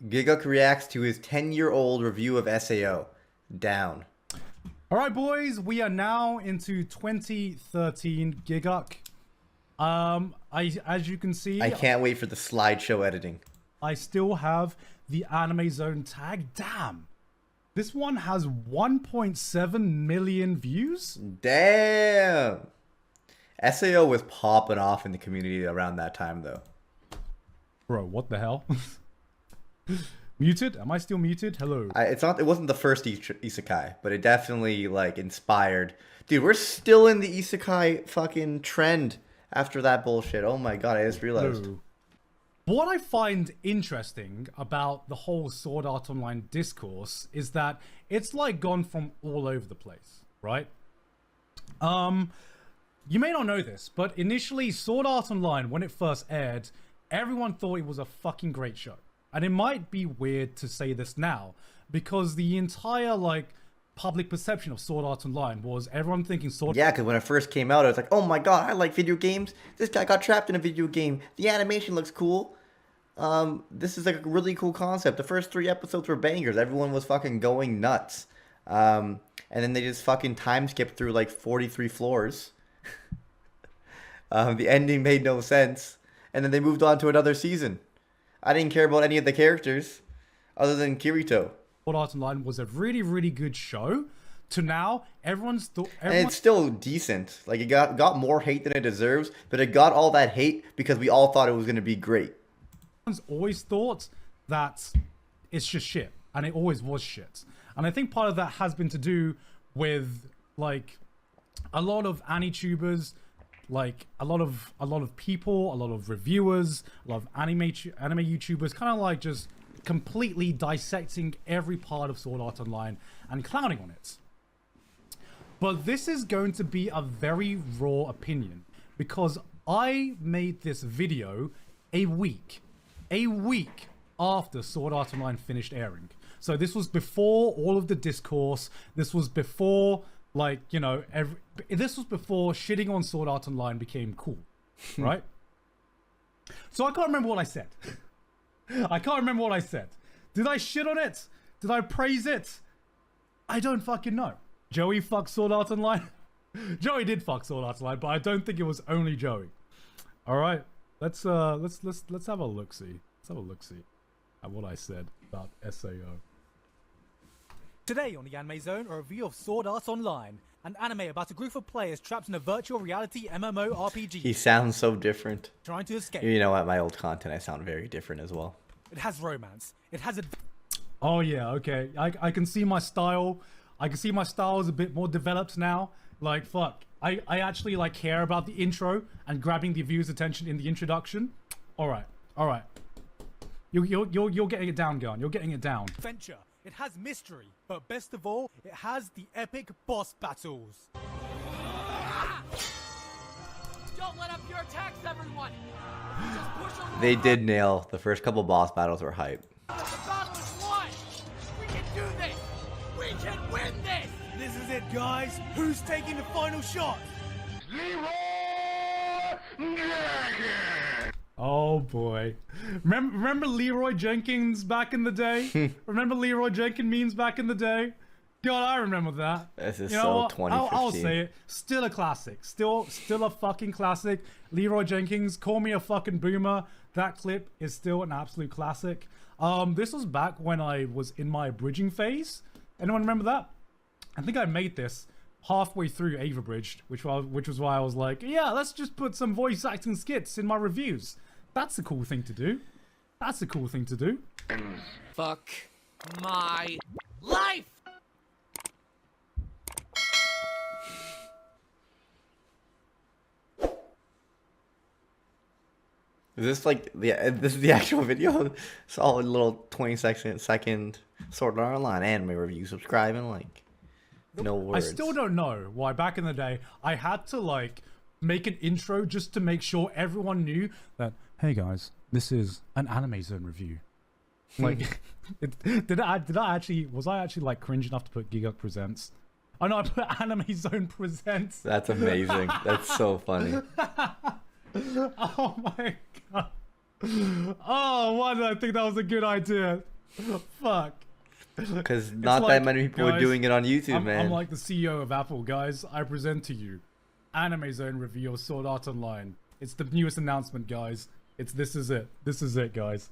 GIGGUK reacts to his 10-year-old review of SAO. Down. All right, boys, we are now into 2013 GIGGUK. As you can see, I can't wait for the slideshow editing. I still have the Anime Zone tag. Damn, this one has 1.7 million views. Damn. SAO was popping off in the community around that time, though. Bro, what the hell? Muted? Am I still muted? Hello. It wasn't the first isekai, but it definitely like inspired. Dude, we're still in the isekai fucking trend after that bullshit. Oh my god, I just realized. Hello. What I find interesting about the whole Sword Art Online discourse is that it's like gone from all over the place, right? You may not know this, but initially Sword Art Online, when it first aired, everyone thought it was a fucking great show. And it might be weird to say this now, because the entire, like, public perception of Sword Art Online was everyone thinking Sword... Yeah, because when it first came out, I was like, oh my god, I like video games. This guy got trapped in a video game. The animation looks cool. This is like a really cool concept. The first 3 episodes were bangers. Everyone was fucking going nuts. And then they just fucking time skipped through like 43 floors. The ending made no sense. And then they moved on to another season. I didn't care about any of the characters other than Kirito. Sword Art Online was a really, really good show. To now, everyone's... And it's still decent. Like, it got more hate than it deserves, but it got all that hate because we all thought it was going to be great. Everyone's always thought that it's just shit. And it always was shit. And I think part of that has been to do with, like, a lot of AniTubers... Like a lot of people, a lot of reviewers, a lot of anime YouTubers, kind of like just completely dissecting every part of Sword Art Online and clowning on it. But this is going to be a very raw opinion because I made this video a week after Sword Art Online finished airing. So this was before all of the discourse. This was before, like, you know, this was before shitting on Sword Art Online became cool, right? So I can't remember what I said. I can't remember what I said. Did I shit on it? Did I praise it? I don't fucking know. Joey fucked Sword Art Online. Joey did fuck Sword Art Online, but I don't think it was only Joey. All right, let's have a look see. Let's have a look see at what I said about SAO. Today on the Anime Zone, a review of Sword Art Online, an anime about a group of players trapped in a virtual reality MMORPG. He sounds so different. Trying to escape. You know what? My old content, I sound very different as well. It has romance. It has Oh yeah, okay. I can see my style. I can see my style is a bit more developed now. Like, fuck. I actually, like, care about the intro and grabbing the viewer's attention in the introduction. Alright, alright. You're getting it down, Gun. You're getting it down. adventure. It has mystery, but best of all, it has the epic boss battles. Don't let up your attacks, everyone! Just push a little They did harder. nail. The first couple boss battles were hype. The battle is won! We can do this! We can win this! This is it, guys. Who's taking the final shot? Oh boy. Remember Leroy Jenkins back in the day? Remember Leroy Jenkins memes back in the day? God, I remember that. This is You know so what? 2015. I'll say it. Still a classic. Still a fucking classic. Leroy Jenkins, call me a fucking boomer. That clip is still an absolute classic. This was back when I was in my bridging phase. Anyone remember that? I think I made this halfway through Ava Bridged, which was why I was like, yeah, let's just put some voice acting skits in my reviews. That's a cool thing to do. That's a cool thing to do. Fuck my life! Is this like this is the actual video? Solid little 20-second Sword Art Online anime review. Subscribe and like. No words. I still don't know why back in the day I had to like make an intro just to make sure everyone knew that, hey guys, this is an Anime Zone review. Like, was I actually like cringe enough to put GIGGUK Presents? Oh no, I put Anime Zone Presents. That's amazing. That's so funny. Oh my god. Oh, why did I think that was a good idea? Fuck. Because not like, that many people were guys, doing it on YouTube, man. I'm like the CEO of Apple, guys. I present to you Anime Zone review of Sword Art Online. It's the newest announcement, guys. This is it. This is it, guys.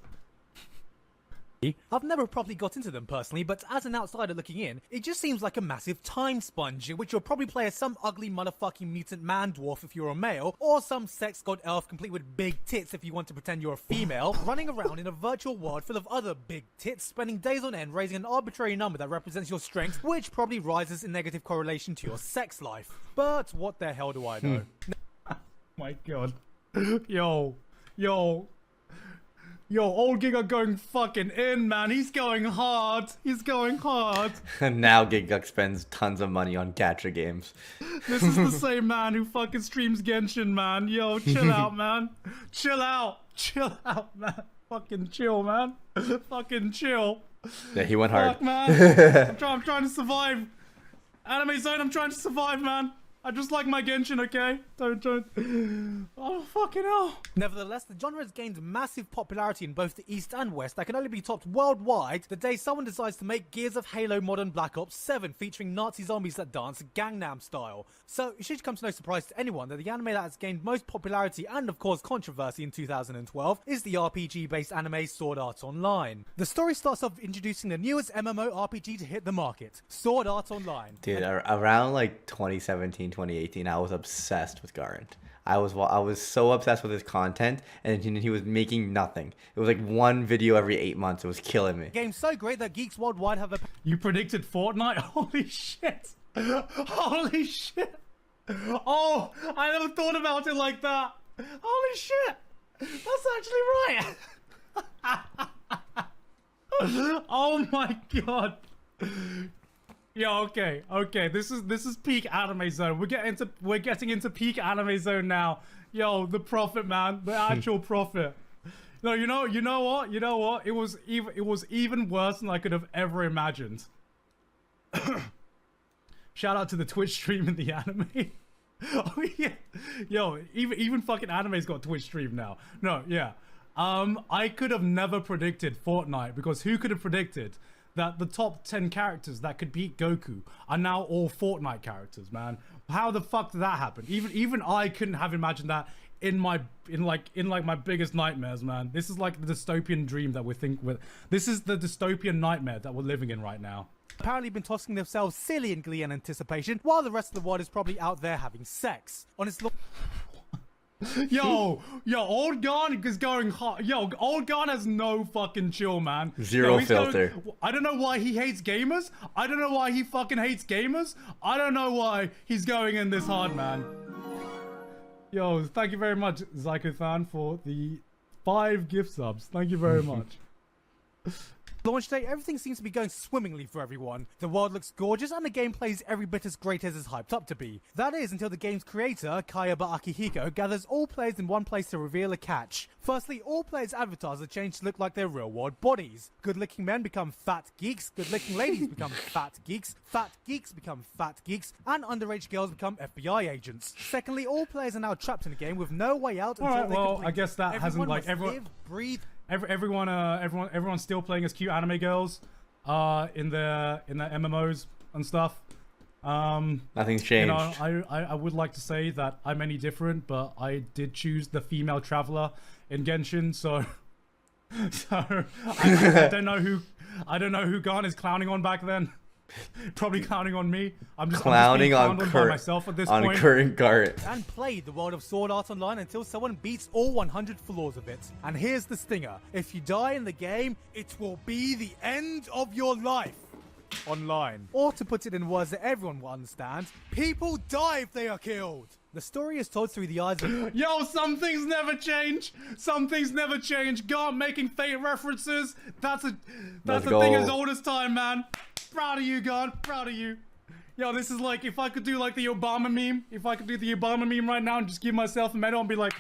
I've never properly got into them personally, but as an outsider looking in, it just seems like a massive time sponge, in which you'll probably play as some ugly motherfucking mutant man dwarf if you're a male, or some sex god elf complete with big tits if you want to pretend you're a female, running around in a virtual world full of other big tits, spending days on end raising an arbitrary number that represents your strength, which probably rises in negative correlation to your sex life. But what the hell do I know? My God. Yo, old GIGGUK going fucking in, man. He's going hard. He's going hard. Now GIGGUK spends tons of money on gacha games. This is the same man who fucking streams Genshin, man. Yo, chill out, man. Chill out. Chill out, man. Fucking chill, man. Fucking chill. Yeah, he went hard. Fuck, man. I'm trying to survive. Anime Zone, I'm trying to survive, man. I just like my Genshin, okay? Don't. Oh, fucking hell. Nevertheless, the genre has gained massive popularity in both the East and West that can only be topped worldwide the day someone decides to make Gears of Halo Modern Black Ops 7 featuring Nazi zombies that dance Gangnam Style. So, it should come to no surprise to anyone that the anime that has gained most popularity and of course controversy in 2012 is the RPG-based anime Sword Art Online. The story starts off introducing the newest MMORPG to hit the market, Sword Art Online. Dude, around like 2017, 2018, I was obsessed with Garant. I was so obsessed with his content, and he was making nothing. It was like one video every 8 months. It was killing me. Game so great that geeks worldwide have a... You predicted Fortnite? Holy shit. Holy shit. Oh, I never thought about it like that. Holy shit. That's actually right. Oh my God. Yeah, okay. This is peak Anime Zone. We're getting into peak Anime Zone now. Yo, the profit, man, the actual profit. No, you know what? It was even worse than I could have ever imagined. Shout out to the Twitch stream in the anime. Oh yeah, yo, even fucking anime's got Twitch stream now. No, yeah. I could have never predicted Fortnite, because who could have predicted that the top 10 characters that could beat Goku are now all Fortnite characters, man? How the fuck did that happen? Even I couldn't have imagined that in my biggest nightmares, man. This is like the dystopian dream that this is the dystopian nightmare that we're living in right now. Apparently been tossing themselves silly in glee and anticipation, while the rest of the world is probably out there having sex. On its Yo, Old Garn is going hot. Yo, Old Garn has no fucking chill, man. Zero filter. I don't know why he hates gamers. I don't know why he fucking hates gamers. I don't know why he's going in this hard, man. Yo, thank you very much, Zyko-fan, for the 5 gift subs. Thank you very much. launch day, everything seems to be going swimmingly for everyone. The world looks gorgeous and the gameplay is every bit as great as it's hyped up to be. That is until the game's creator, Kayaba Akihiko, gathers all players in one place to reveal a catch. Firstly, all players' avatars are changed to look like their real-world bodies. Good-looking men become fat geeks, good-looking ladies become fat geeks become fat geeks, and underage girls become FBI agents. Secondly, all players are now trapped in a game with no way out until they well, complete. I guess that hasn't, like, must everyone... live, breathe, everyone's still playing as cute anime girls in their MMOs and stuff. Nothing's changed. You know, I would like to say that I'm any different, but I did choose the female traveler in Genshin, so I don't know who Garn is clowning on back then. Probably clowning on me. I'm just clowning on myself at this point. current Garrett. and played the world of Sword Art Online until someone beats all 100 floors of it. And here's the stinger. If you die in the game, it will be the end of your life. Online. Or to put it in words that everyone will understand, people die if they are killed. The story is told through the eyes of... Yo, some things never change. Some things never change. Garn making Fate references. That's a thing as old as time, man. Proud of you, Garn. Proud of you. Yo, this is like, if I could do like the Obama meme. If I could do the Obama meme right now and just give myself a medal and be like,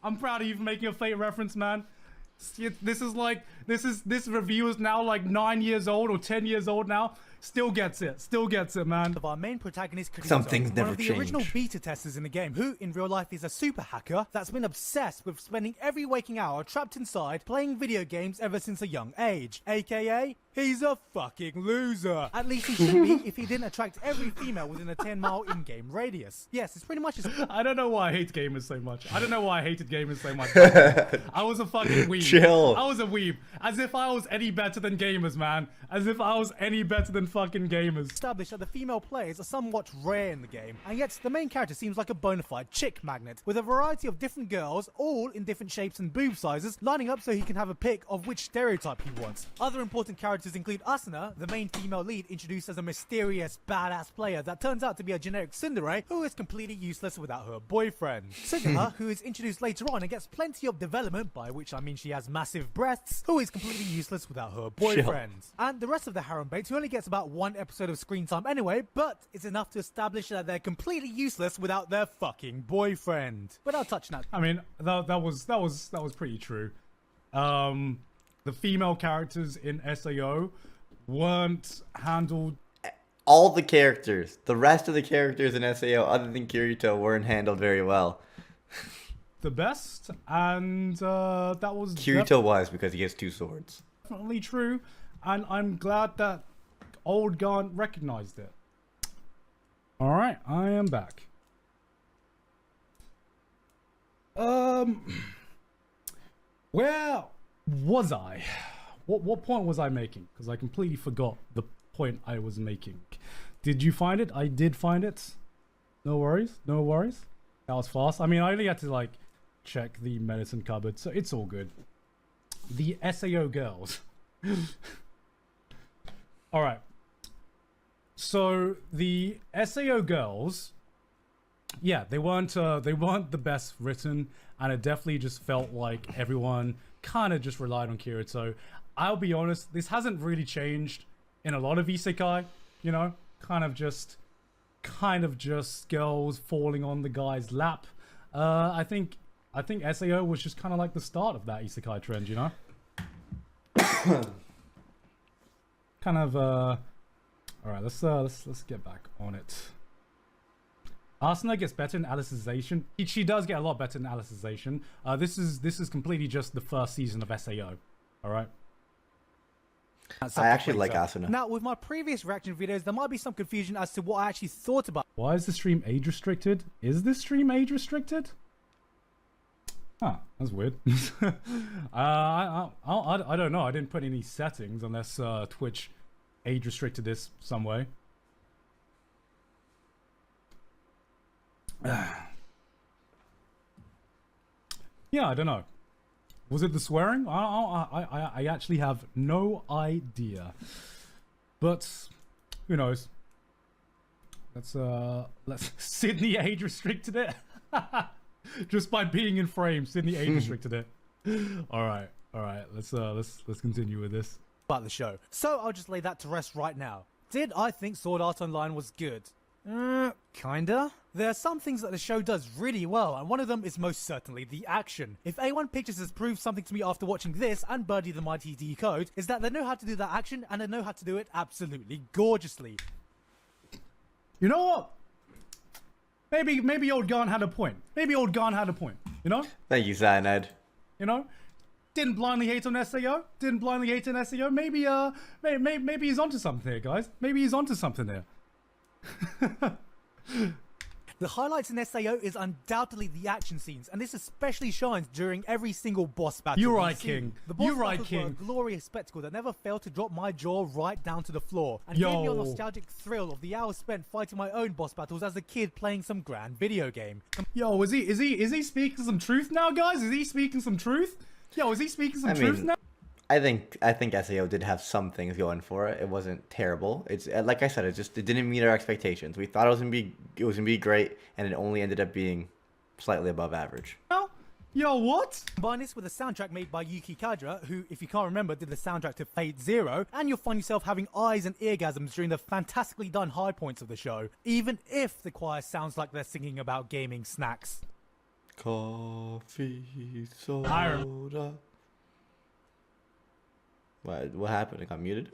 I'm proud of you for making a Fate reference, man. This is like This review is now like 9 years old or 10 years old now. Still gets it, man. Of our main protagonist, Kirito, Some things one never of the change. original beta testers in the game, who in real life is a super hacker that's been obsessed with spending every waking hour trapped inside playing video games ever since a young age. AKA, he's a fucking loser. At least he should be if he didn't attract every female within a 10-mile in-game radius. Yes, it's pretty much as I don't know why I hate gamers so much. I don't know why I hated gamers so much. I was a fucking weeb. Chill. I was a weeb. As if I was any better than gamers, man. As if I was any better than fucking gamers. established that the female players are somewhat rare in the game, and yet the main character seems like a bona fide chick magnet, with a variety of different girls, all in different shapes and boob sizes, lining up so he can have a pick of which stereotype he wants. Other important characters include Asuna, the main female lead introduced as a mysterious, badass player that turns out to be a generic tsundere who is completely useless without her boyfriend. Suguna, who is introduced later on and gets plenty of development, by which I mean she has massive breasts, who is completely useless without her boyfriend. And the rest of the harem baits, who only gets about one episode of screen time anyway, but it's enough to establish that they're completely useless without their fucking boyfriend. But I'll touch that. I mean, that was pretty true. The female characters in SAO weren't handled. All the characters, the rest of the characters in SAO, other than Kirito, weren't handled very well. The best, and that was Kirito was, because he has two swords. definitely true, and I'm glad that old Garnt recognized it. All right, I am back. Where was I? What point was I making? Because I completely forgot the point I was making. Did you find it? I did find it. No worries, no worries. That was fast. I mean, I only had to like check the medicine cupboard, so it's all good. The SAO girls. All right. So the SAO girls, yeah, they weren't the best written, and it definitely just felt like everyone kind of just relied on Kirito. I'll be honest, this hasn't really changed in a lot of isekai, you know, kind of just girls falling on the guy's lap. I think SAO was just kind of like the start of that isekai trend, you know. Kind of all right, let's get back on it. Asuna gets better in alicization. She does get a lot better in alicization. This is completely just the first season of SAO. All right. I actually like Asuna. Now, with my previous reaction videos, there might be some confusion as to what I actually thought about. Why is the stream age restricted? Is this stream age restricted? Huh, that's weird. I don't know. I didn't put any settings unless Twitch age restricted this some way. Yeah, I don't know. Was it the swearing? I actually have no idea. But who knows? Let's Sydney age restricted it. Just by being in frame, Sydney age restricted it. All right. Let's continue with this. About the show. So I'll just lay that to rest right now. Did I think Sword Art Online was good? Kinda. There are some things that the show does really well, and one of them is most certainly the action. If A1 Pictures has proved something to me after watching this and Birdie the Mighty Decode, is that they know how to do that action, and they know how to do it absolutely gorgeously. You know what? Maybe old Garn had a point. You know? Thank you, Cyanide. You know? Didn't blindly hate on SAO. Maybe maybe he's onto something here, guys. Maybe he's onto something there. The highlights in SAO is undoubtedly the action scenes, and this especially shines during every single boss battle. You're we right, see. King. The boss You're right, battles were a King. glorious spectacle that never failed to drop my jaw right down to the floor, and gave me a nostalgic thrill of the hours spent fighting my own boss battles as a kid playing some grand video game. Yo, is he speaking some truth now, guys? Is he speaking some truth? Yo, is he speaking some truth now? I think SAO did have some things going for it. It wasn't terrible. It's like I said, it didn't meet our expectations. We thought it was gonna be great, and it only ended up being slightly above average. Yo, what? Combine this with a soundtrack made by Yuki Kadra, who, if you can't remember, did the soundtrack to Fate Zero, and you'll find yourself having eyes and eargasms during the fantastically done high points of the show, even if the choir sounds like they're singing about gaming snacks. Coffee, soda. What happened? It got muted?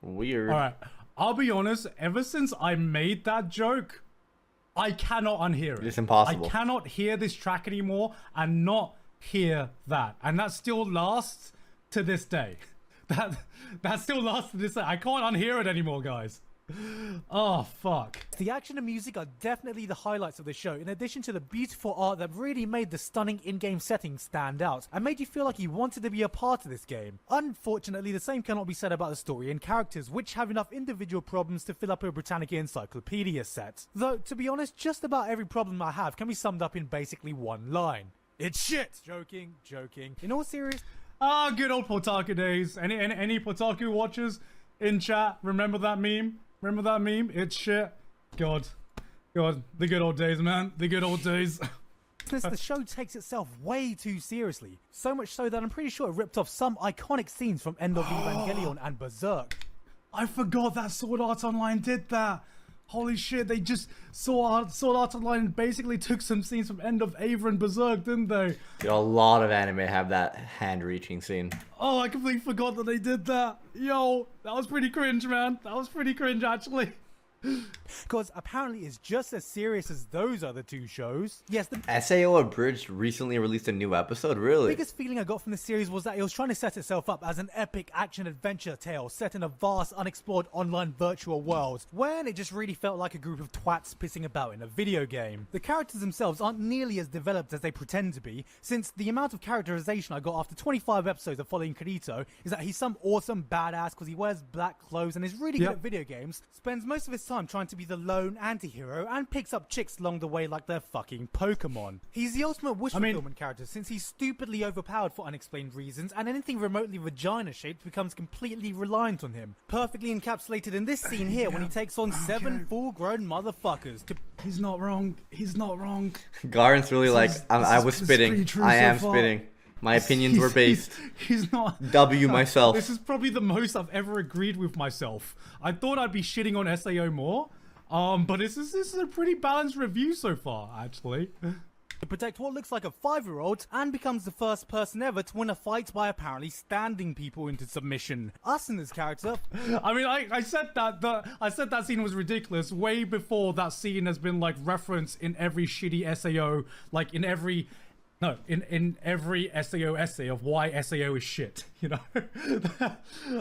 Weird. All right. I'll be honest. Ever since I made that joke, I cannot unhear it. It's impossible. I cannot hear this track anymore and not hear that. And that still lasts to this day. That still lasts to this day. I can't unhear it anymore, guys. Oh, fuck. The action and music are definitely the highlights of the show, in addition to the beautiful art that really made the stunning in-game settings stand out and made you feel like you wanted to be a part of this game. Unfortunately, the same cannot be said about the story and characters, which have enough individual problems to fill up a Britannica Encyclopedia set. Though, to be honest, just about every problem I have can be summed up in basically one line. It's shit! Joking. In all seriousness, Ah, good old Potaku days. Any Potaku watchers in chat? Remember that meme? Remember that meme? It's shit. God, the good old days, man. The good old days. the show takes itself way too seriously. So much so that I'm pretty sure it ripped off some iconic scenes from End of Evangelion and Berserk. I forgot that Sword Art Online did that. Holy shit, they just Sword Art Online basically took some scenes from End of Ava and Berserk, didn't they? A lot of anime have that hand-reaching scene. Oh, I completely forgot that they did that. Yo, that was pretty cringe, man. That was pretty cringe, actually. Because apparently it's just as serious as those other two shows. Yes, the SAO Abridged recently released a new episode, really? biggest feeling I got from the series was that it was trying to set itself up as an epic action-adventure tale set in a vast, unexplored online virtual world, when it just really felt like a group of twats pissing about in a video game. The characters themselves aren't nearly as developed as they pretend to be, since the amount of characterization I got after 25 episodes of following Kirito is that he's some awesome badass because he wears black clothes and is really good at video games, spends most of his time trying to be the lone anti-hero, and picks up chicks along the way like they're fucking Pokemon. He's the ultimate wish fulfillment character, since he's stupidly overpowered for unexplained reasons, and anything remotely vagina-shaped becomes completely reliant on him. Perfectly encapsulated in this scene here when he takes on 7 full-grown motherfuckers. He's not wrong. He's not wrong. Garen's really like, I was spitting. pretty true I so am far. spitting. My opinions were based. He's not. W myself. This is probably the most I've ever agreed with myself. I thought I'd be shitting on SAO more, but this is a pretty balanced review so far, actually. To protect what looks like a 5-year-old, and becomes the first person ever to win a fight by apparently standing people into submission. Asuna's character, I mean, I said that scene was ridiculous way before that scene has been like referenced in every shitty SAO, like in every SAO essay of why SAO is shit. You know,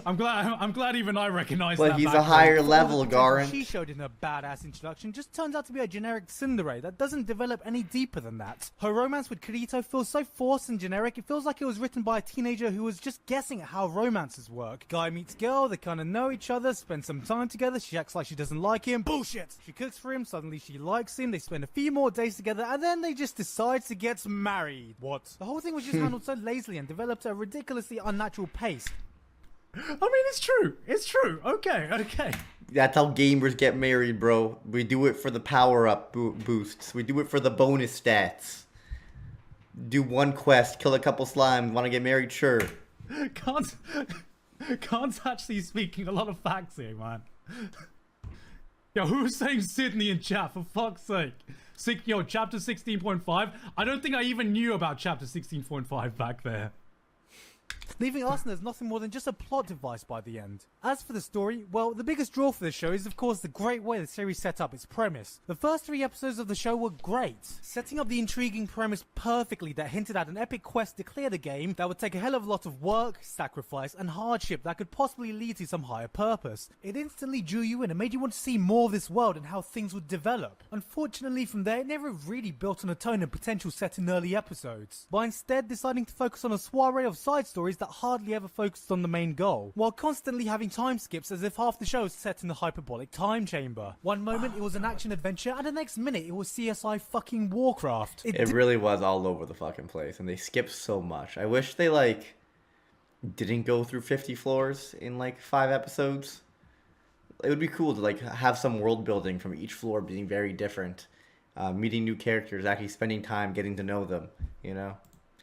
I'm glad even I recognize that. But he's back a then. higher the level, potential Garen. she showed in her badass introduction just turns out to be a generic tsundere that doesn't develop any deeper than that. Her romance with Kirito feels so forced and generic, it feels like it was written by a teenager who was just guessing at how romances work. Guy meets girl, they kind of know each other, spend some time together, she acts like she doesn't like him. Bullshit! She cooks for him, suddenly she likes him, they spend a few more days together, and then they just decide to get married. What? The whole thing was just handled so lazily and developed at a ridiculously unnatural pace. I mean, it's true. It's true. Okay. That's how gamers get married, bro. We do it for the power-up boosts. We do it for the bonus stats. Do one quest, kill a couple slimes, want to get married? Sure. Can't actually speaking a lot of facts here, man. Yo, who was saying Sydney in chat, for fuck's sake? Yo, chapter 16.5? I don't think I even knew about chapter 16.5 back there. Leaving Asuna as nothing more than just a plot device by the end. As for the story, well, the biggest draw for this show is of course the great way the series set up its premise. The first 3 episodes of the show were great, setting up the intriguing premise perfectly that hinted at an epic quest to clear the game that would take a hell of a lot of work, sacrifice, and hardship that could possibly lead to some higher purpose. It instantly drew you in and made you want to see more of this world and how things would develop. Unfortunately from there, it never really built on a tone and potential set in early episodes, by instead deciding to focus on a soiree of side stories that hardly ever focused on the main goal, while constantly having time skips as if half the show is set in the hyperbolic time chamber. One moment it was an action adventure, and the next minute it was CSI fucking Warcraft. It really was all over the fucking place, and they skipped so much. I wish they, like, didn't go through 50 floors in, like, 5 episodes. It would be cool to, like, have some world building from each floor being very different. Meeting new characters, actually spending time getting to know them, you know?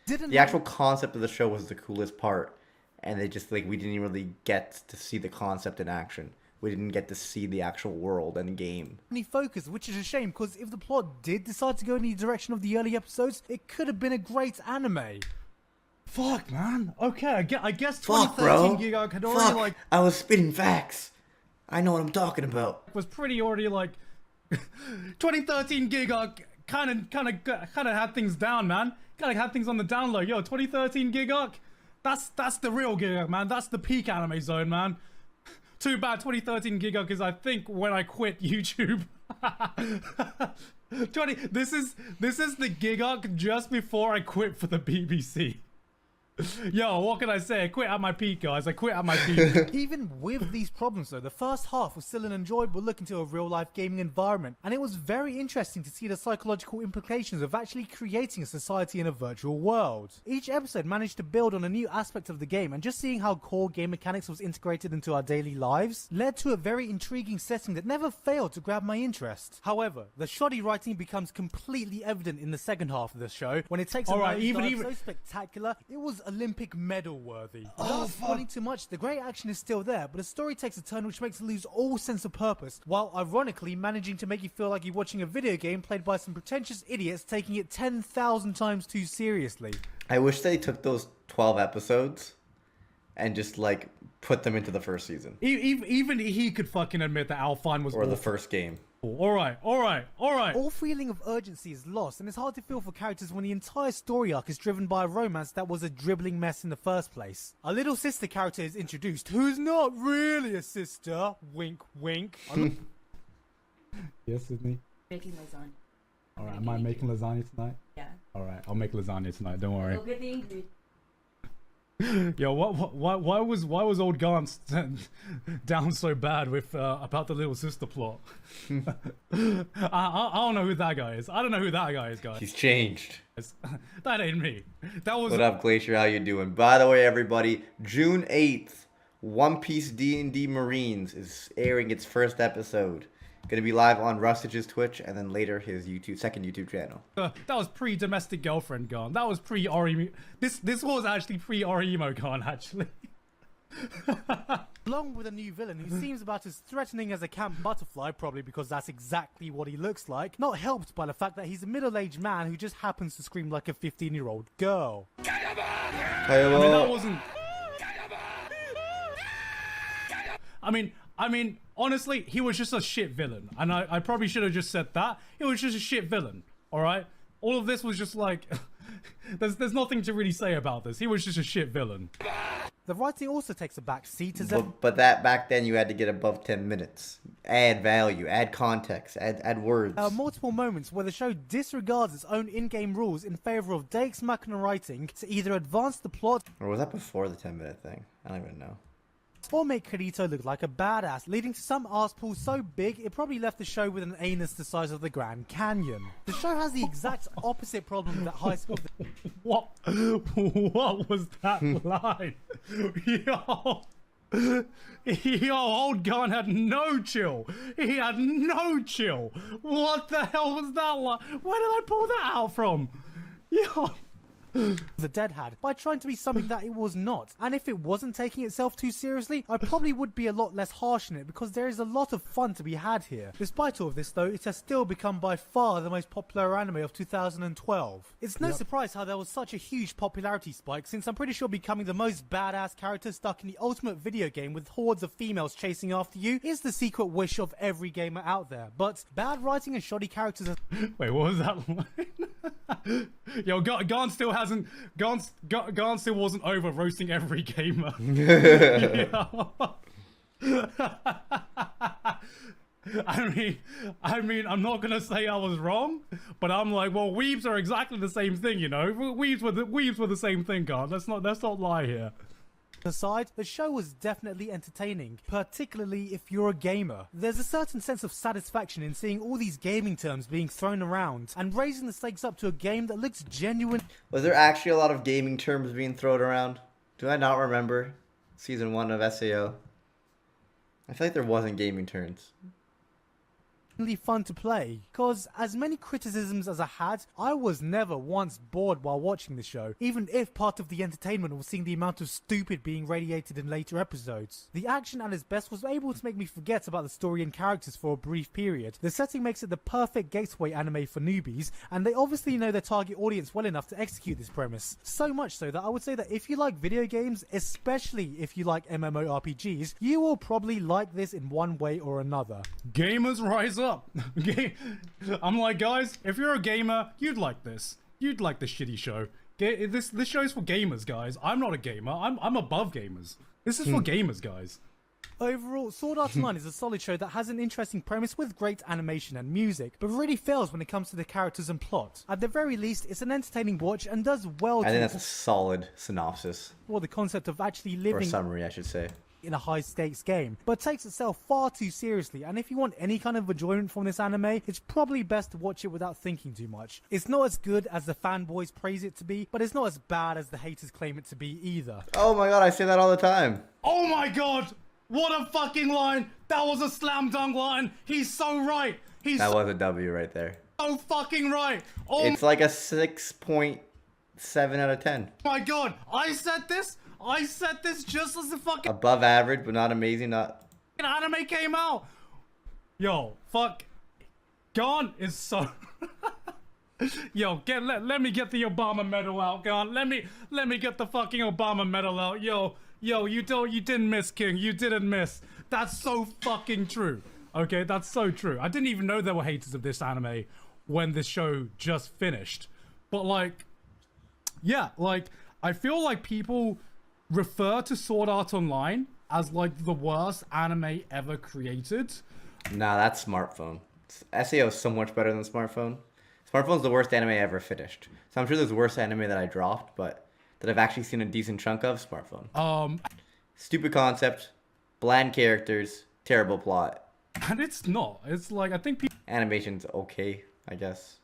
The actual concept of the show was the coolest part, and they just, like, we didn't really get to see the concept in action. we didn't get to see the actual world and game. Any focus, which is a shame because if the plot did decide to go in the direction of the early episodes, it could have been a great anime. Fuck, man. Okay, I guess Fuck, bro. 2013 GIGGUK had already Fuck. like I was spitting facts. I know what I'm talking about. was pretty already like 2013 GIGGUK kind of had things down, man. Kind of had things on the down low. Yo, 2013 GIGGUK, that's the real GIGGUK, man. That's the peak anime zone, man. Too bad 2013 GIGGUK is, I think, when I quit YouTube. This is the GIGGUK just before I quit for the BBC. Yo, what can I say? I quit at my peak, guys. I quit at my peak. Even with these problems though, the first half was still an enjoyable look into a real-life gaming environment, and it was very interesting to see the psychological implications of actually creating a society in a virtual world. Each episode managed to build on a new aspect of the game, and just seeing how core game mechanics was integrated into our daily lives led to a very intriguing setting that never failed to grab my interest. However, the shoddy writing becomes completely evident in the second half of the show when it takes a nosedive so spectacular it was Olympic medal worthy. Without spoiling too much, the great action is still there, but the story takes a turn which makes it lose all sense of purpose, while ironically managing to make you feel like you're watching a video game played by some pretentious idiots taking it 10,000 times too seriously. I wish they took those 12 episodes and just like put them into the first season. Even he could fucking admit that Alphine was Or the awful. first game. Alright. All feeling of urgency is lost, and it's hard to feel for characters when the entire story arc is driven by a romance that was a dribbling mess in the first place. A little sister character is introduced, who's not really a sister. Wink, wink. Yes, Sydney. Making lasagna. Alright, am I making lasagna tonight? Yeah. Alright, I'll make lasagna tonight, don't worry. Go get the ingredient. Yo, why was old Gans down so bad with about the little sister plot? I don't know who that guy is. I don't know who that guy is, guys. He's changed. That ain't me. That was. What up, Glacier? How you doing? By the way, everybody, June 8th, One Piece D&D Marines is airing its first episode. Gonna be live on Rustage's Twitch and then later his second YouTube channel. That was pre-domestic girlfriend Gon. That was pre-Orimo. This was actually pre-Orimo Gon, actually. Along with a new villain who seems about as threatening as a camp butterfly, probably because that's exactly what he looks like, not helped by the fact that he's a middle-aged man who just happens to scream like a 15-year-old girl. Hey, I mean, that wasn't. I mean, honestly, he was just a shit villain, and I probably should have just said that. He was just a shit villain. All right, all of this was just like, there's nothing to really say about this. He was just a shit villain. The writing also takes a back seat as but that back then you had to get above 10 minutes. Add value, add context, add words. There are multiple moments where the show disregards its own in-game rules in favor of Deus Machina writing to either advance the plot Or was that before the 10-minute thing? I don't even know. or make Kirito look like a badass, leading to some arsepool so big it probably left the show with an anus the size of the Grand Canyon. The show has the exact opposite problem that High School... What was that line? Yo, old Gon had no chill. He had no chill. What the hell was that line? Where did I pull that out from? Yo. The Dead had by trying to be something that it was not, and if it wasn't taking itself too seriously, I probably would be a lot less harsh in it because there is a lot of fun to be had here. Despite all of this though, it has still become by far the most popular anime of 2012. It's no surprise how there was such a huge popularity spike, since I'm pretty sure becoming the most badass character stuck in the ultimate video game with hordes of females chasing after you is the secret wish of every gamer out there. But bad writing and shoddy characters are... Wait, what was that line? Yo, Gon still hasn't. Gon still wasn't over roasting every gamer. I mean, I'm not gonna say I was wrong, but I'm like, well, weebs are exactly the same thing, you know. Weebs were the same thing, Gon. Let's not lie here. Aside, the show was definitely entertaining, particularly if you're a gamer. There's a certain sense of satisfaction in seeing all these gaming terms being thrown around and raising the stakes up to a game that looks genuine. Was there actually a lot of gaming terms being thrown around? Do I not remember season 1 of SAO? I feel like there wasn't gaming terms. fun to play, cause as many criticisms as I had, I was never once bored while watching the show, even if part of the entertainment was seeing the amount of stupid being radiated in later episodes. The action at its best was able to make me forget about the story and characters for a brief period. The setting makes it the perfect gateway anime for newbies, and they obviously know their target audience well enough to execute this premise. So much so that I would say that if you like video games, especially if you like MMORPGs, you will probably like this in one way or another. Gamers rise up. I'm like, guys, if you're a gamer, you'd like this. You'd like this shitty show. This show's for gamers, guys. I'm not a gamer. I'm above gamers. This is for gamers, guys. Overall, Sword Art Online is a solid show that has an interesting premise with great animation and music, but really fails when it comes to the characters and plot. At the very least, it's an entertaining watch and does well I think to that's a solid synopsis. explore the concept of actually Or living summary, I should say. in a high-stakes game, but takes itself far too seriously, and if you want any kind of enjoyment from this anime, it's probably best to watch it without thinking too much. It's not as good as the fanboys praise it to be, but it's not as bad as the haters claim it to be either. Oh my god, I say that all the time. Oh my god! What a fucking line! That was a slam dunk line! He's so right! He's That was a W right there. so fucking right! Oh It's like a 6.7 out of 10. my god! I said this just as the fucking Above average, but not amazing. Not. anime came out! Yo, fuck. Gon is so... Yo, let me get the Obama medal out, Gon. Let me get the fucking Obama medal out. Yo, you didn't miss, King. You didn't miss. That's so fucking true. Okay, that's so true. I didn't even know there were haters of this anime when this show just finished. But like, yeah, like, I feel like people refer to Sword Art Online as like the worst anime ever created. Nah, that's smartphone. SAO is so much better than smartphone. Smartphone's the worst anime I ever finished. So I'm sure there's worse anime that I dropped, but that I've actually seen a decent chunk of, smartphone. Stupid concept, bland characters, terrible plot. And it's not. It's like, I think Animation's okay, I guess.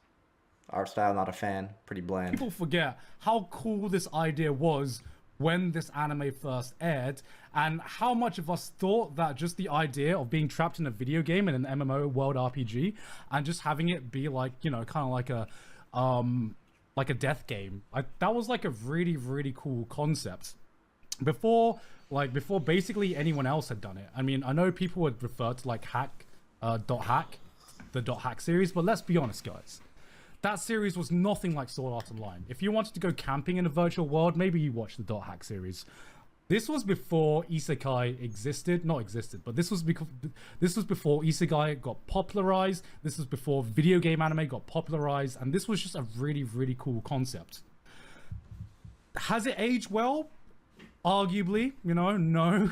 Art style, not a fan. Pretty bland. people forget how cool this idea was when this anime first aired, and how much of us thought that just the idea of being trapped in a video game in an MMO world RPG and just having it be like, you know, kind of like a death game, that was like a really, really cool concept before basically anyone else had done it. I mean, I know people would refer to like the Dot Hack series, but let's be honest, guys. That series was nothing like Sword Art Online. If you wanted to go camping in a virtual world, maybe you watch the Dot Hack series. This was before Isekai existed. Not existed, but this was before Isekai got popularized. This was before video game anime got popularized, and this was just a really, really cool concept. Has it aged well? Arguably, you know, no.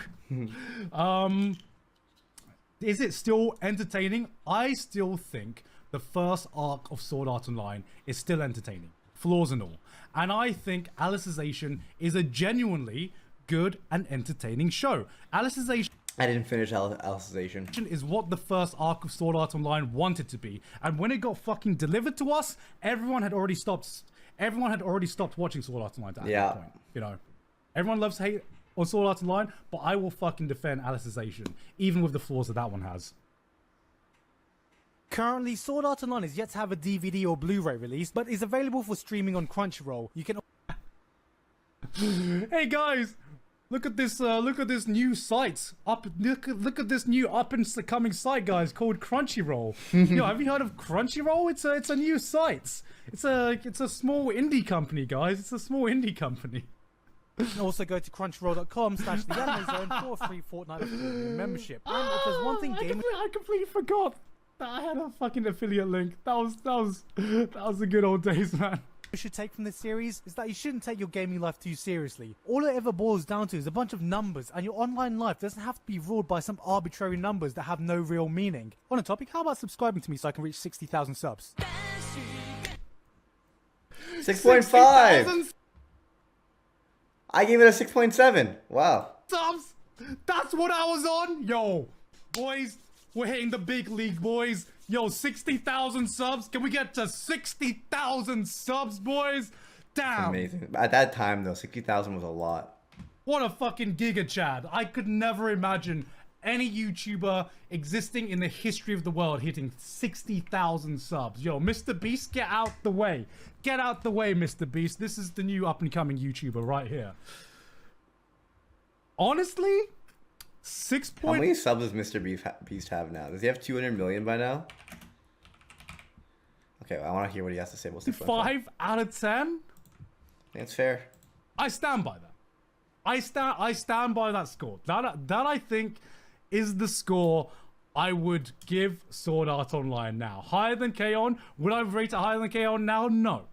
Is it still entertaining? I still think the first arc of Sword Art Online is still entertaining, flaws and all. And I think Alicization is a genuinely good and entertaining show. Alicization I didn't finish Alicization. is what the first arc of Sword Art Online wanted to be. And when it got fucking delivered to us, everyone had already stopped watching Sword Art Online at that point. You know, everyone loves to hate on Sword Art Online, but I will fucking defend Alicization, even with the flaws that one has. Currently, Sword Art Online is yet to have a DVD or Blu-ray release, but is available for streaming on Crunchyroll. You can... Hey guys, look at this new site. Look at this new up and coming site, guys, called Crunchyroll. Yo, have you heard of Crunchyroll? It's a new site. It's a small indie company, guys. It's a small indie company. You can also go to crunchyroll.com/theAnimeZone for a free fortnightly membership. And if there's one thing gamers I completely forgot that I had a fucking affiliate link. That was the good old days, man. should take from this series is that you shouldn't take your gaming life too seriously. All it ever boils down to is a bunch of numbers, and your online life doesn't have to be ruled by some arbitrary numbers that have no real meaning. On a topic, how about subscribing to me so I can reach 60,000 subs? 6.5. I gave it a 6.7. Wow. Subs. That's what I was on. Yo, boys, we're hitting the big league, boys. Yo, 60,000 subs. Can we get to 60,000 subs, boys? Damn. Amazing. At that time, though, 60,000 was a lot. What a fucking giga, Chad. I could never imagine any YouTuber existing in the history of the world hitting 60,000 subs. Yo, Mr. Beast, get out the way. Get out the way, Mr. Beast. This is the new up-and-coming YouTuber right here. Honestly, 6. How many subs does Mr. Beast have now? Does he have 200 million by now? Okay, I want to hear what he has to say. What's 5 out of 10? That's fair. I stand by that. I stand by that score. That I think is the score I would give Sword Art Online now. Higher than K-On! Would I rate it higher than K-On! Now? No.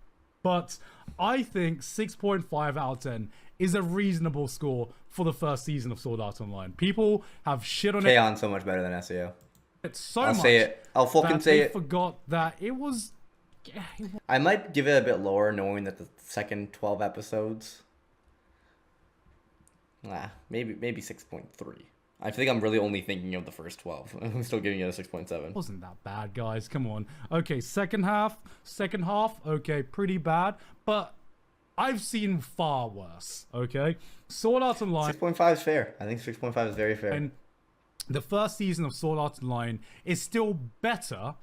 But I think 6.5 out of 10 is a reasonable score for the first season of Sword Art Online. People have shit on it. K-On! So much better than SAO. It's so I'll much say it. I'll fucking say it. Forgot that it was... I might give it a bit lower knowing that the second 12 episodes... maybe 6.3. I think I'm really only thinking of the first 12. I'm still giving it a 6.7. Wasn't that bad, guys. Come on. Okay, second half. Okay, pretty bad. But I've seen far worse. Okay, Sword Art Online. 6.5 is fair. I think 6.5 is very fair. And the first season of Sword Art Online is still better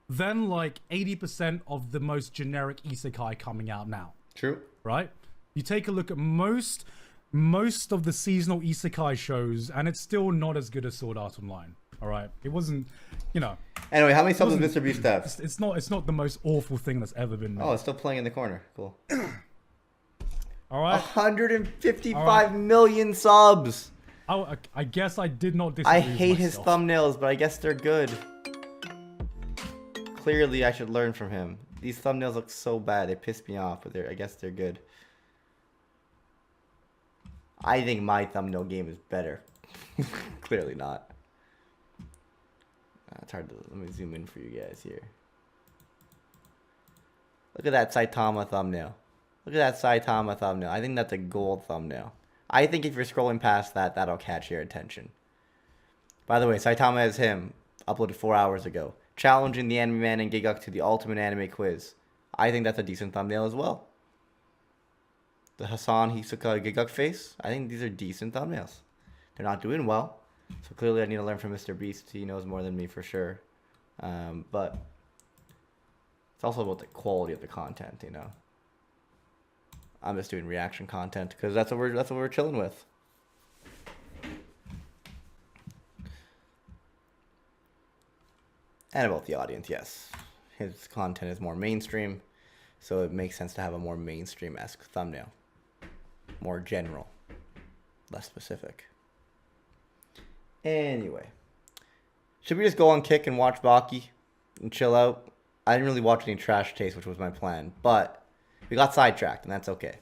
than like 80% of the most generic isekai coming out now. True. Right? You take a look at most of the seasonal isekai shows, and it's still not as good as Sword Art Online. All right, it wasn't, you know. Anyway, how many subs does Mr. Beast have? It's not the most awful thing that's ever been made. Oh, it's still playing in the corner. Cool. All right. 155 million subs. I guess I did not disagree I with hate his myself. thumbnails, but I guess they're good. Clearly, I should learn from him. These thumbnails look so bad; they piss me off, but I guess they're good. I think my thumbnail game is better. Clearly not. It's hard to... Let me zoom in for you guys here. Look at that Saitama thumbnail. Look at that Saitama thumbnail. I think that's a gold thumbnail. I think if you're scrolling past that, that'll catch your attention. By the way, Saitama is him. Uploaded 4 hours ago. Challenging the Anime Man and GIGGUK to the ultimate anime quiz. I think that's a decent thumbnail as well. The Hassan Hisoka GIGGUK face. I think these are decent thumbnails. They're not doing well. So clearly I need to learn from Mr. Beast. He knows more than me for sure. But it's also about the quality of the content, you know. I'm just doing reaction content because that's what we're chilling with. And about the audience, yes. His content is more mainstream, so it makes sense to have a more mainstream-esque thumbnail. More general, less specific. Anyway, should we just go on Kick and watch Baki and chill out? I didn't really watch any Trash Taste, which was my plan, but we got sidetracked, and that's okay.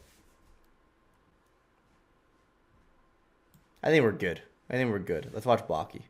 I think we're good. Let's watch Baki.